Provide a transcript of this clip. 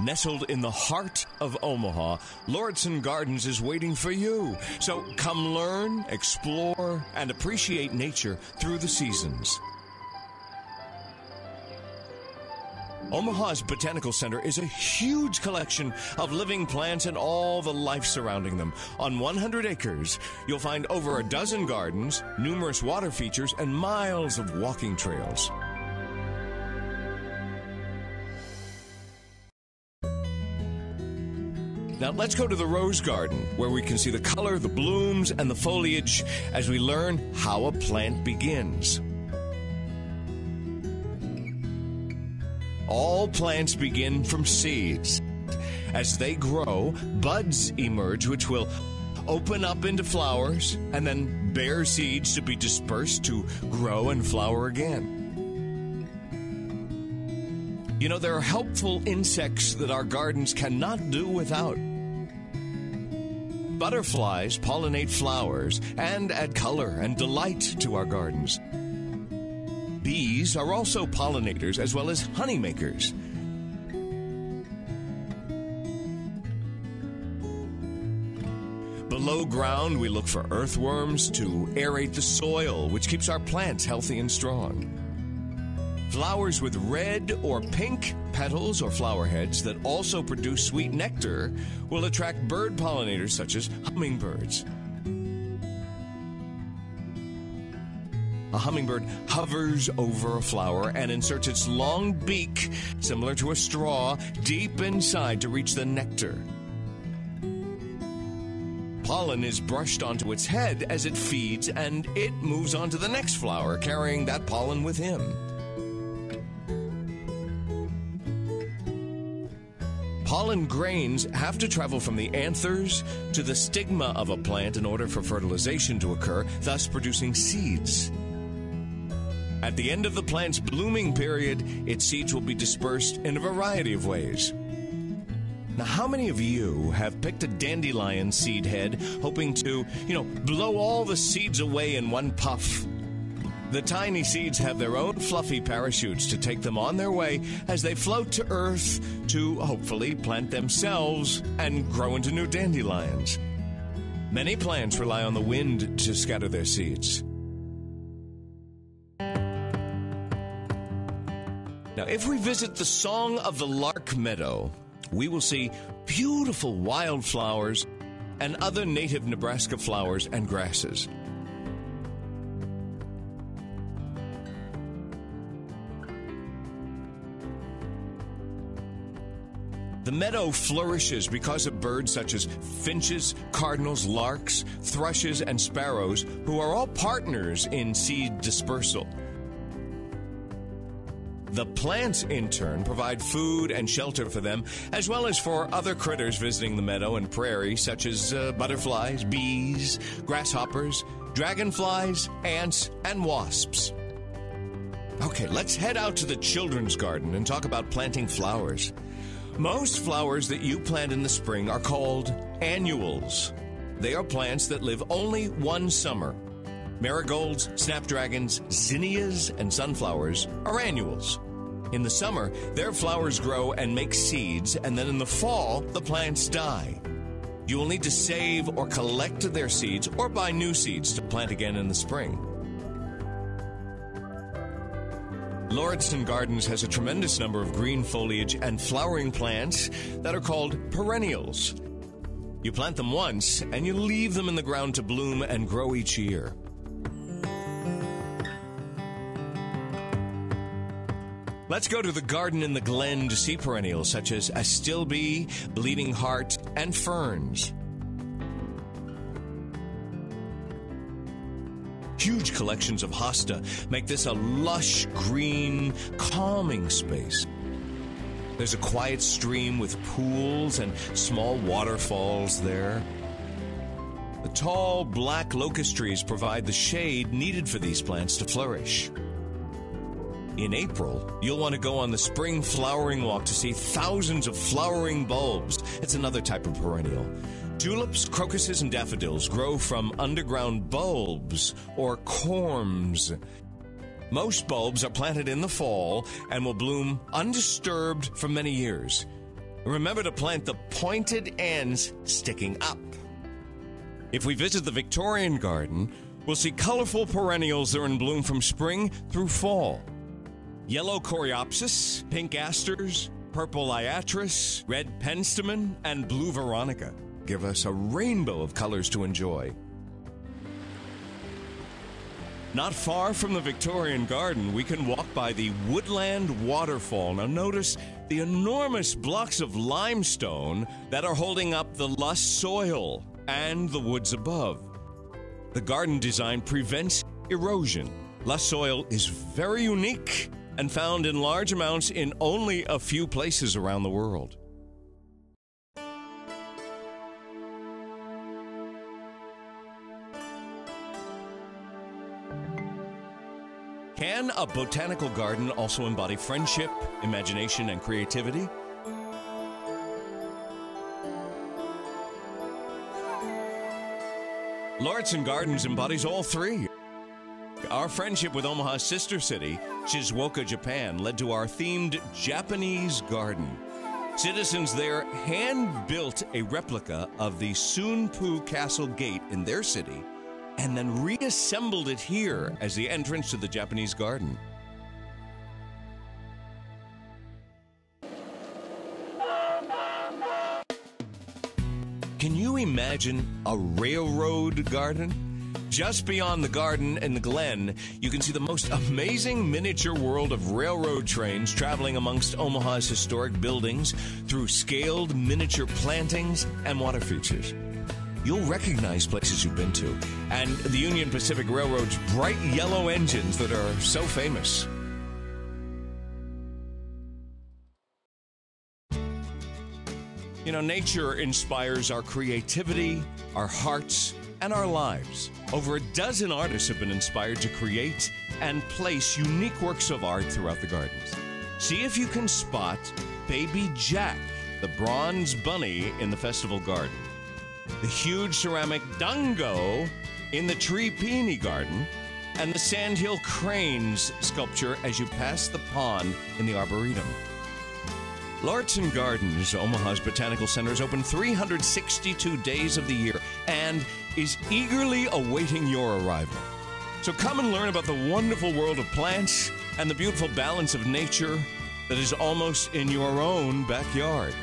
Nestled in the heart of Omaha, Lauritzen Gardens is waiting for you. So come learn, explore, and appreciate nature through the seasons. Omaha's Botanical Center is a huge collection of living plants and all the life surrounding them. On 100 acres, you'll find over a dozen gardens, numerous water features, and miles of walking trails. Now let's go to the Rose Garden, where we can see the color, the blooms, and the foliage as we learn how a plant begins. All plants begin from seeds. As they grow, buds emerge, which will open up into flowers and then bear seeds to be dispersed to grow and flower again. You know, there are helpful insects that our gardens cannot do without. Butterflies pollinate flowers and add color and delight to our gardens. Bees are also pollinators as well as honeymakers. Below ground, we look for earthworms to aerate the soil, which keeps our plants healthy and strong. Flowers with red or pink petals or flower heads that also produce sweet nectar will attract bird pollinators such as hummingbirds. A hummingbird hovers over a flower and inserts its long beak, similar to a straw, deep inside to reach the nectar. Pollen is brushed onto its head as it feeds, and it moves on to the next flower, carrying that pollen with him. Pollen grains have to travel from the anthers to the stigma of a plant in order for fertilization to occur, thus producing seeds. At the end of the plant's blooming period, its seeds will be dispersed in a variety of ways. Now, how many of you have picked a dandelion seed head hoping to, blow all the seeds away in one puff? The tiny seeds have their own fluffy parachutes to take them on their way as they float to earth to hopefully plant themselves and grow into new dandelions. Many plants rely on the wind to scatter their seeds. Now, if we visit the Song of the Lark Meadow, we will see beautiful wildflowers and other native Nebraska flowers and grasses. The meadow flourishes because of birds such as finches, cardinals, larks, thrushes, and sparrows, who are all partners in seed dispersal. The plants, in turn, provide food and shelter for them, as well as for other critters visiting the meadow and prairie, such as butterflies, bees, grasshoppers, dragonflies, ants, and wasps. Okay, let's head out to the children's garden and talk about planting flowers. Most flowers that you plant in the spring are called annuals. They are plants that live only one summer. Marigolds, snapdragons, zinnias, and sunflowers are annuals. In the summer, their flowers grow and make seeds, and then in the fall, the plants die. You will need to save or collect their seeds or buy new seeds to plant again in the spring. Lauritzen Gardens has a tremendous number of green foliage and flowering plants that are called perennials. You plant them once, and you leave them in the ground to bloom and grow each year. Let's go to the garden in the glen to see perennials such as astilbe, bleeding heart, and ferns. Huge collections of hosta make this a lush, green, calming space. There's a quiet stream with pools and small waterfalls there. The tall, black locust trees provide the shade needed for these plants to flourish. In April, you'll want to go on the spring flowering walk to see thousands of flowering bulbs. It's another type of perennial. Tulips, crocuses, and daffodils grow from underground bulbs or corms. Most bulbs are planted in the fall and will bloom undisturbed for many years. Remember to plant the pointed ends sticking up. If we visit the Victorian Garden, we'll see colorful perennials that are in bloom from spring through fall. Yellow coreopsis, pink asters, purple liatris, red penstemon, and blue veronica give us a rainbow of colors to enjoy. Not far from the Victorian Garden, we can walk by the Woodland Waterfall. Now notice the enormous blocks of limestone that are holding up the lush soil and the woods above. The garden design prevents erosion. Lush soil is very unique and found in large amounts in only a few places around the world. Can a botanical garden also embody friendship, imagination, and creativity? Lauritzen Gardens embodies all three. Our friendship with Omaha's sister city, Shizuoka, Japan, led to our themed Japanese garden. Citizens there hand-built a replica of the Sunpu Castle Gate in their city and then reassembled it here as the entrance to the Japanese garden. Can you imagine a railroad garden? Just beyond the garden in the Glen, you can see the most amazing miniature world of railroad trains traveling amongst Omaha's historic buildings through scaled miniature plantings and water features. You'll recognize places you've been to, and the Union Pacific Railroad's bright yellow engines that are so famous. You know, nature inspires our creativity, our hearts, and our lives. Over a dozen artists have been inspired to create and place unique works of art throughout the gardens. See if you can spot Baby Jack, the bronze bunny in the festival garden, the huge ceramic dango in the tree peony garden, and the sandhill cranes sculpture as you pass the pond in the arboretum. Lauritzen Gardens, Omaha's Botanical Center, is open 362 days of the year and is eagerly awaiting your arrival. So come and learn about the wonderful world of plants and the beautiful balance of nature that is almost in your own backyard.